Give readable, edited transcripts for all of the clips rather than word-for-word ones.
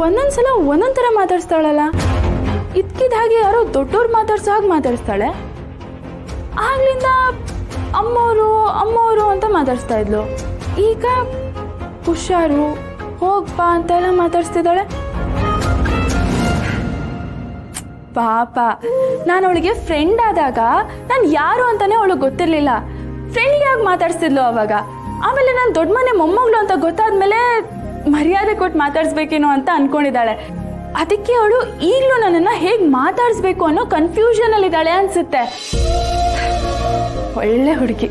ಒಂದೊಂದ್ಸಲ ಒಂದೊಂದ್ ಥರ ಮಾತಾಡ್ಸ್ತಾಳಲ್ಲ. ಇದ್ಕಿದ ಹಾಗೆ ಯಾರೋ ದೊಡ್ಡವ್ರು ಮಾತಾಡ್ಸೋ ಹಾಗೆ ಮಾತಾಡ್ಸ್ತಾಳೆ. ಆಗ್ಲಿಂದ ಅಮ್ಮವರು ಅಂತ ಮಾತಾಡ್ಸ್ತಾ ಇದ್ಲು. ಈಗ ಹುಷಾರು ಹೋಗ್ಬಾ ಅಂತೆಲ್ಲ ಮಾತಾಡ್ಸ್ತಿದ್ದಾಳೆ. ಪಾಪ, ನಾನು ಅವಳಿಗೆ ಫ್ರೆಂಡ್ ಆದಾಗ ನಾನು ಯಾರು ಅಂತಾನೆ ಅವಳಿಗೆ ಗೊತ್ತಿರಲಿಲ್ಲ. ಫ್ರೆಂಡ್ಲಿಯಾಗಿ ಮಾತಾಡ್ಸ್ತಿದ್ಲು ಅವಾಗ. ಆಮೇಲೆ ನಾನು ದೊಡ್ಡ ಮನೆ ಮೊಮ್ಮಗಳು ಅಂತ ಗೊತ್ತಾದ್ಮೇಲೆ ಮರ್ಯಾದೆ ಕೊಟ್ಟು ಮಾತಾಡ್ಸ್ಬೇಕೇನೋ ಅಂತ ಅನ್ಕೊಂಡಿದ್ದಾಳೆ. ಅದಕ್ಕೆ ಅವಳು ಈಗಲೂ ನನ್ನನ್ನು ಹೇಗೆ ಮಾತಾಡಿಸ್ಬೇಕು ಅನ್ನೋ ಕನ್ಫ್ಯೂಷನಲ್ಲಿದ್ದಾಳೆ ಅನ್ಸುತ್ತೆ. ಒಳ್ಳೆ ಹುಡುಗಿ.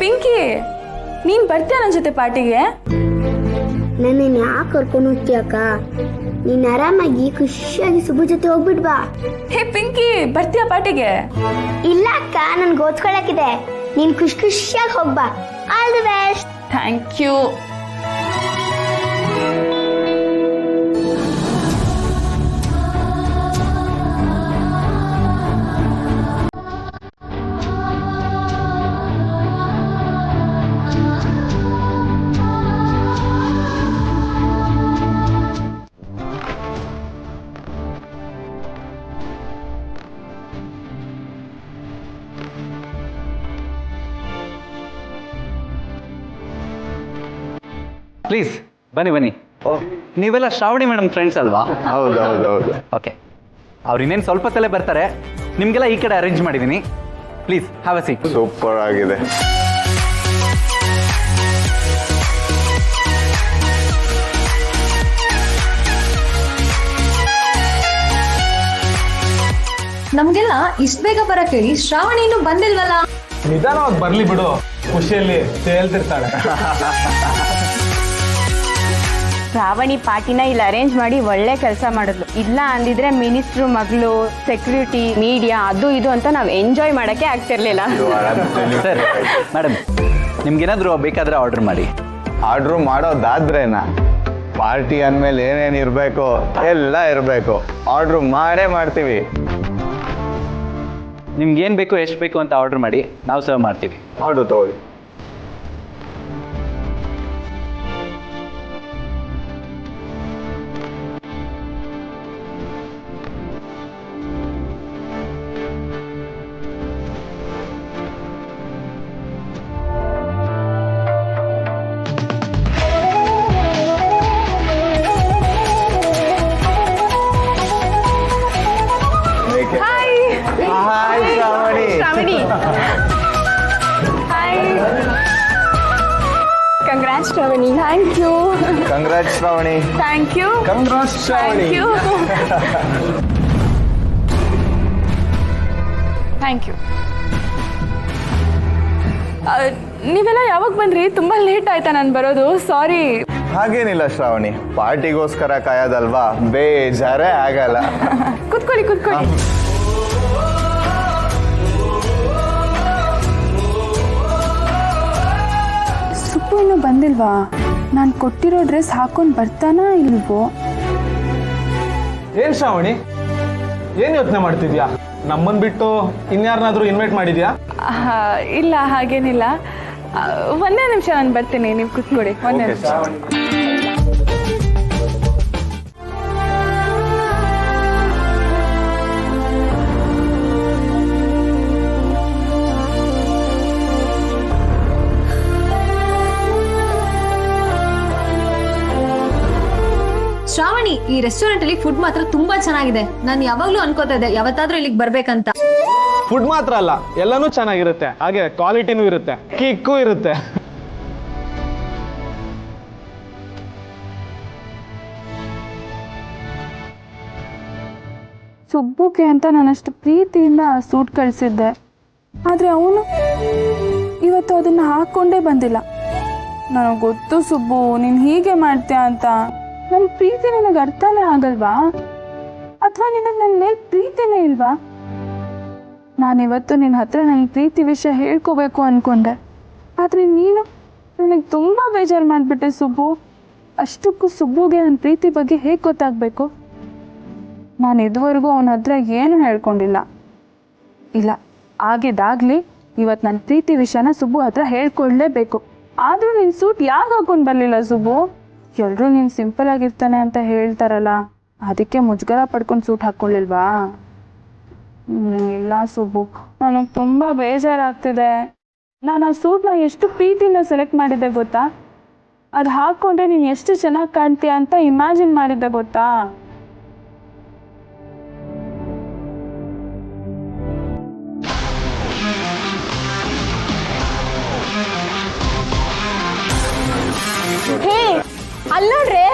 ಪಿಂಕಿ, ನೀನ್ ಬರ್ತೀಯ ನನ್ನ ಜೊತೆ ಪಾರ್ಟಿಗೆ? ನನ್ನ ಯಾಕೆ ಕರ್ಕೊಂಡು ಹೋಗ್ತೀಯಕ್ಕ? ನೀನ್ ಆರಾಮಾಗಿ ಖುಷಿಯಾಗಿ ಸುಬ್ಬು ಜೊತೆ ಹೋಗ್ಬಿಡ್ಬಾ. ಹೇ ಪಿಂಕಿ, ಬರ್ತೀಯ ಪಾರ್ಟಿಗೆ? ಇಲ್ಲ ಅಕ್ಕ, ನನ್ಗೆ ಓದ್ಕೊಳಕ್ಕಿದೆ. ನೀನ್ ಖುಷಿಯಾಗಿ ಹೋಗ್ಬಾ. All the best. Thank you. Please ಬನ್ನಿ. ನೀವೆಲ್ಲ ಶ್ರಾವಣಿ ಮೇಡಮ್ ಫ್ರೆಂಡ್ಸ್ ಅಲ್ವಾ? ಹೌದು. ಓಕೆ, ಅವ್ರು ಇನ್ನೇನು ಸ್ವಲ್ಪ ತಲೆ ಬರ್ತಾರೆ. ನಿಮಗೆಲ್ಲ ಈ ಕಡೆ ಅರೇಂಜ್ ಮಾಡಿದ್ದೀನಿ. Please have a seat. Super ಆಗಿದೆ. ನಮ್ಗೆಲ್ಲ ಇಷ್ಟ ಬೇಗ ಬರಕ್ ಹೇಳಿ ಶ್ರಾವಣಿ ಇನ್ನೂ ಬಂದಿಲ್ವಲ್ಲ? ನಿಧಾನವಾಗಿ ಬರ್ಲಿ ಬಿಡು, ಖುಷಿಯಲ್ಲಿ ತೇಲ್ತಿರ್ತಾಳೆ. ಶ್ರಾವಣಿ ಪಾರ್ಟಿನ ಇಲ್ಲಿ ಅರೇಂಜ್ ಮಾಡಿ ಒಳ್ಳೆ ಕೆಲಸ ಮಾಡಿದ್ಲು. ಇಲ್ಲ ಅಂದಿದ್ರೆ ಮಿನಿಸ್ಟ್ರು ಮಗಳು, ಸೆಕ್ಯೂರಿಟಿ, ಮೀಡಿಯಾ, ಅದು ಇದು ಅಂತ ನಾವು ಎಂಜಾಯ್ ಮಾಡೋಕ್ಕೆ ಆಗ್ತಿರ್ಲಿಲ್ಲ. ಸರ್ ಮೇಡಮ್, ನಿಮ್ಗೇನಾದರೂ ಬೇಕಾದರೆ ಆರ್ಡರ್ ಮಾಡಿ. ಆರ್ಡ್ರು ಮಾಡೋದಾದ್ರೇನಾ? ಪಾರ್ಟಿ ಅಂದಮೇಲೆ ಏನೇನು ಇರಬೇಕು ಎಲ್ಲ ಇರಬೇಕು. ಆರ್ಡ್ರು ಮಾಡೇ ಮಾಡ್ತೀವಿ. ನಿಮ್ಗೇನು ಬೇಕು, ಎಷ್ಟು ಬೇಕು ಅಂತ ಆರ್ಡರ್ ಮಾಡಿ, ನಾವು ಸರ್ವ್ ಮಾಡ್ತೀವಿ. ಆರ್ಡ್ರು ತಗೊಳ್ಳಿ. Hi Shravani. Hi. Congrats Shravani. Thank you. Congrats Shravani. Thank you. Congrats Shravani. Thank you. ನೀವೆಲ್ಲ ಯಾವಾಗ ಬಂದ್ರಿ? ತುಂಬ ಲೇಟ್ ಆಯ್ತಾ ನಾನು ಬರೋದು? ಸಾರಿ. ಹಾಗೇನಿಲ್ಲ ಶ್ರಾವಣಿ, ಪಾರ್ಟಿಗೋಸ್ಕರ ಕಾಯೋದಲ್ವಾ, ಬೇಜಾರೇ ಆಗಲ್ಲ. ಕುತ್ಕೊಳ್ಳಿ. ಸುಬ್ಬು ಇನ್ನೂ ಬಂದಿಲ್ವಾ? ನಾನು ಕೊಟ್ಟಿರೋ ಡ್ರೆಸ್ ಹಾಕೊಂಡು ಬರ್ತಾನಾ ಇಲ್ವೋ? ಏನ್ ಶ್ರಾವಣಿ, ಏನ್ ಯೋಚನೆ ಮಾಡ್ತಿದ್ಯಾ? ನಮ್ಮನ್ ಬಿಟ್ಟು ಇನ್ಯಾರನ್ನಾದ್ರೂ ಇನ್ವೈಟ್ ಮಾಡಿದ್ಯಾ? ಇಲ್ಲ, ಹಾಗೇನಿಲ್ಲ. ಒಂದೇ ನಿಮಿಷ, ನಾನು ಬರ್ತೀನಿ, ನೀವು ಕುತ್ಕೊಡಿ. ಒಂದೇ ನಿಮಿಷ. ಶ್ರಾವಣಿ, ಈ ರೆಸ್ಟೋರೆಂಟ್ ಅಲ್ಲಿ ಫುಡ್ ಮಾತ್ರ ತುಂಬಾ ಚೆನ್ನಾಗಿದೆ. ನಾನು ಯಾವಾಗ್ಲೂ ಅನ್ಕೋತಾ ಇದ್ದೆ ಯಾವತ್ತಾದ್ರೂ ಇಲ್ಲಿಗೆ ಬರ್ಬೇಕಂತ. ಫುಡ್ ಮಾತ್ರ ಅಲ್ಲ, ಎಲ್ಲಾನು ಚೆನ್ನಾಗಿರುತ್ತೆ, ಹಾಗೆ ಕ್ವಾಲಿಟಿನೂ ಇರುತ್ತೆ, ಕಿಕ್ಕೂ ಇರುತ್ತೆ. ಸುಬ್ಬುಗೆ ಅಂತ ನಾನಷ್ಟು ಪ್ರೀತಿಯಿಂದ ಸೂಟ್ ಕಳಿಸಿದ್ದೆ. ಆದರೆ ಅವನು ಇವತ್ತು ಅದನ್ನು ಹಾಕ್ಕೊಂಡೇ ಬಂದಿಲ್ಲ. ನನಗೆ ಗೊತ್ತು ಸುಬ್ಬು, ನೀನು ಹೀಗೆ ಮಾಡ್ತೀಯ ಅಂತ. ನನ್ನ ಪ್ರೀತಿ ನಿನಗೆ ಅರ್ಥನೇ ಆಗಲ್ವಾ? ಅಥವಾ ನಿನಗೆ ನನ್ನ ಮೇಲೆ ಪ್ರೀತಿನೇ ಇಲ್ವಾ? ನಾನಿವತ್ತು ನಿನ್ನ ಹತ್ರ ನನ್ನ ಪ್ರೀತಿ ವಿಷಯ ಹೇಳ್ಕೋಬೇಕು ಅಂದ್ಕೊಂಡೆ. ಆದರೆ ನೀನು ನನಗೆ ತುಂಬ ಬೇಜಾರು ಮಾಡಿಬಿಟ್ಟೆ ಸುಬ್ಬು. ಅಷ್ಟಕ್ಕೂ ಸುಬ್ಬುಗೆ ನನ್ನ ಪ್ರೀತಿ ಬಗ್ಗೆ ಹೇಗೆ ಗೊತ್ತಾಗಬೇಕು? ನಾನು ಇದುವರೆಗೂ ಅವನ ಹತ್ರ ಏನು ಹೇಳ್ಕೊಂಡಿಲ್ಲ. ಇಲ್ಲ, ಆಗಿದ್ದಾಗಲಿ ಇವತ್ತು ನನ್ನ ಪ್ರೀತಿ ವಿಷಯನ ಸುಬ್ಬು ಹತ್ರ ಹೇಳ್ಕೊಳ್ಳೇಬೇಕು. ಆದರೂ ನಿನ್ನ ಸೂಟ್ ಯಾಕೆ ಹಾಕೊಂಡು ಬರಲಿಲ್ಲ ಸುಬ್ಬು? ಎಲ್ಲರೂ ನೀನು ಸಿಂಪಲ್ ಆಗಿರ್ತಾನೆ ಅಂತ ಹೇಳ್ತಾರಲ್ಲ, ಅದಕ್ಕೆ ಮುಜುಗರ ಪಡ್ಕೊಂಡು ಸೂಟ್ ಹಾಕ್ಕೊಳ್ಳಿಲ್ವಾ? ಇಲ್ಲ ಸುಬ್ಬು, ನನಗೆ ತುಂಬ ಬೇಜಾರಾಗ್ತಿದೆ. ನಾನು ಆ ಸೂಟ್ನ ಎಷ್ಟು ಪ್ರೀತಿಯಿಂದ ಸೆಲೆಕ್ಟ್ ಮಾಡಿದ್ದೆ ಗೊತ್ತಾ? ಅದು ಹಾಕ್ಕೊಂಡ್ರೆ ನೀನು ಎಷ್ಟು ಚೆನ್ನಾಗಿ ಕಾಣ್ತೀಯ ಅಂತ ಇಮ್ಯಾಜಿನ್ ಮಾಡಿದ್ದೆ ಗೊತ್ತಾ? ಹೇ ಅಲ್ಲೋಡ್ರೆ